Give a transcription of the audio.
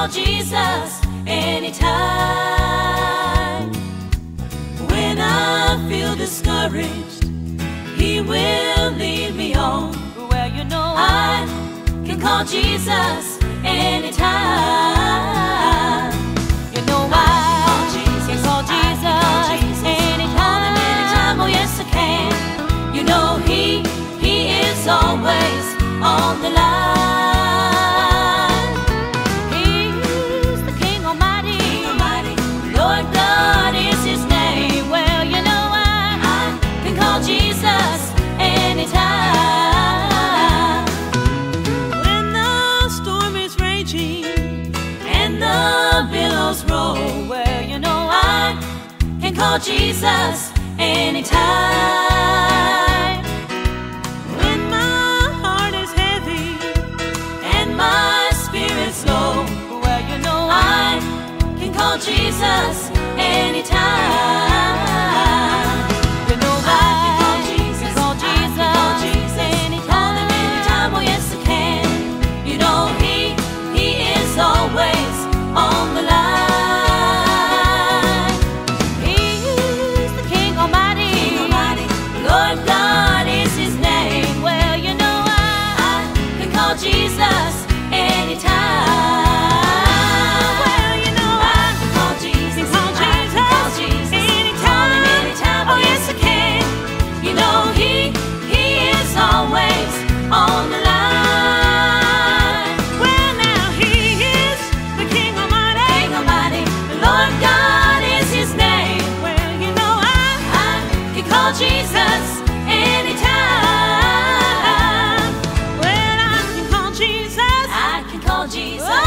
call Jesus anytime. When I feel discouraged, He will lead me on. Well, you know I can call Jesus anytime. You know I can call Jesus anytime. Oh yes, I can. You know He is always on the line. He's the King Almighty. Lord God is His name. Well, you know I can call Jesus anytime. when the storm is raging And the billows roll, well, you know I can call Jesus anytime. when my heart is heavy, And my spirit's low, well, you know I can call Jesus anytime. you know I can call Jesus, call I can call Jesus anytime. anytime. Oh yes, I can. You know He is always on the line. He's the King Almighty. Lord God is His name. Well, you know I can call Jesus anytime. well, you know I can call Jesus. call I can call Jesus Jesus anytime. Call Him anytime. Oh yes, I can. You know He is always on the line. Well, now He is the King Almighty. King Almighty, Lord God is His name. Well, you know I can call Jesus anytime. well, I can call Jesus. I can call Jesus